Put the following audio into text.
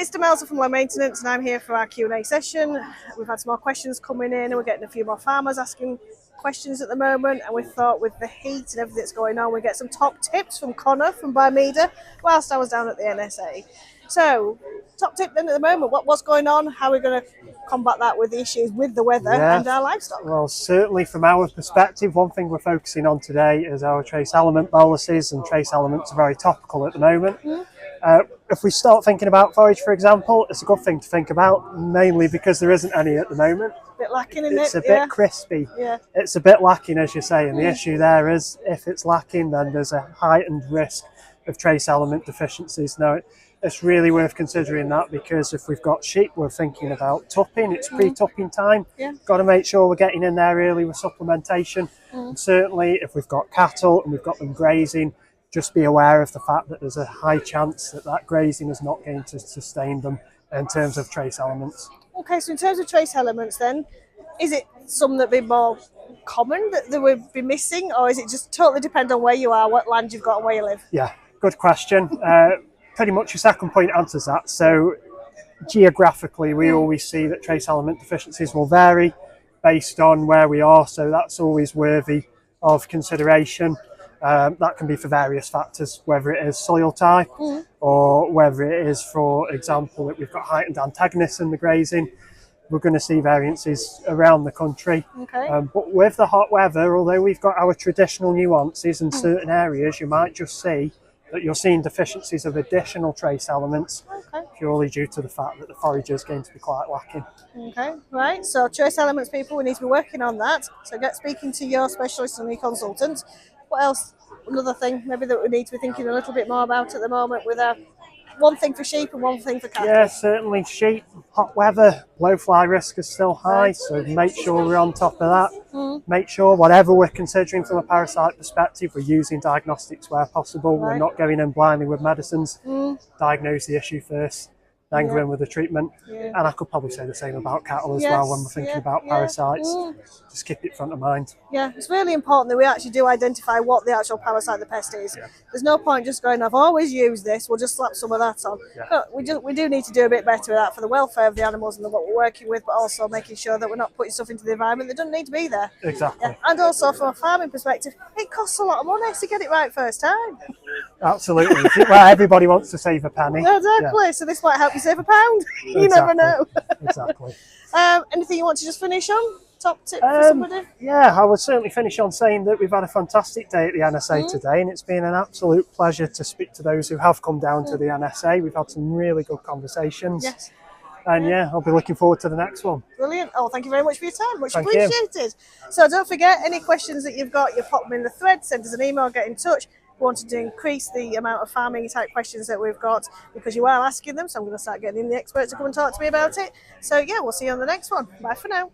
it's Demelza from Low Maintenance, and I'm here for our Q&A session. We've had some more questions coming in, and we're getting a few more farmers asking questions at the moment. And we thought, with the heat and everything that's going on, we get some top tips from Connor from Bimeda whilst I was down at the NSA. So, top tip then at the moment: what's going on? How are we going to combat that with the issues with the weather and our livestock? Well, certainly from our perspective, one thing we're focusing on today is our trace element boluses, and trace elements are very topical at the moment. If we start thinking about forage, for example, it's a good thing to think about, mainly because there isn't any at the moment. A bit lacking, isn't it? It's a bit crispy. Yeah. It's a bit lacking, as you say, and the issue there is if it's lacking, then there's a heightened risk of trace element deficiencies. Now, it's really worth considering that, because if we've got sheep, we're thinking about tupping. It's pre-tupping time. Got to make sure we're getting in there early with supplementation. And certainly if we've got cattle and we've got them grazing, just be aware of the fact that there's a high chance that that grazing is not going to sustain them in terms of trace elements. Okay, so in terms of trace elements then, is it some that be more common that they would be missing, or is it just totally depend on where you are, what land you've got and where you live? Yeah, good question. Pretty much your second point answers that. So geographically, we always see that trace element deficiencies will vary based on where we are, so that's always worthy of consideration. That can be for various factors, whether it is soil type or whether it is, for example, that we've got heightened antagonists in the grazing. We're going to see variances around the country. But with the hot weather, although we've got our traditional nuances in certain areas, you might just see that you're seeing deficiencies of additional trace elements purely due to the fact that the forage is going to be quite lacking. Okay, right. So trace elements, people, we need to be working on that. So get speaking to your specialist and your consultant. What else? Another thing maybe that we need to be thinking a little bit more about at the moment with our one thing for sheep and one thing for cattle. Yeah, certainly sheep, hot weather, blowfly risk is still high, so make sure we're on top of that. Make sure whatever we're considering from a parasite perspective, we're using diagnostics where possible. We're not going in blindly with medicines. Diagnose the issue first, then go in with the treatment. And I could probably say the same about cattle as well when we're thinking about parasites. Just keep it front of mind. Yeah, it's really important that we actually do identify what the actual parasite, the pest is. There's no point just going, I've always used this, we'll just slap some of that on. But we do need to do a bit better with that for the welfare of the animals and what we're working with, but also making sure that we're not putting stuff into the environment that doesn't need to be there. Exactly. And also from a farming perspective, it costs a lot of money to get it right first time. Absolutely. Well, everybody wants to save a penny. Exactly. So this might help you save a pound. You never know. Exactly. Anything you want to just finish on? Top tip for somebody? Yeah, I would certainly finish on saying that we've had a fantastic day at the NSA today, and it's been an absolute pleasure to speak to those who have come down to the NSA. We've had some really good conversations. And I'll be looking forward to the next one. Brilliant. Oh, thank you very much for your time. Much appreciated. So don't forget, any questions that you've got, you pop them in the thread, send us an email, get in touch. We wanted to increase the amount of farming type questions that we've got because you are asking them, so I'm going to start getting the experts to come and talk to me about it. So yeah, we'll see you on the next one. Bye for now.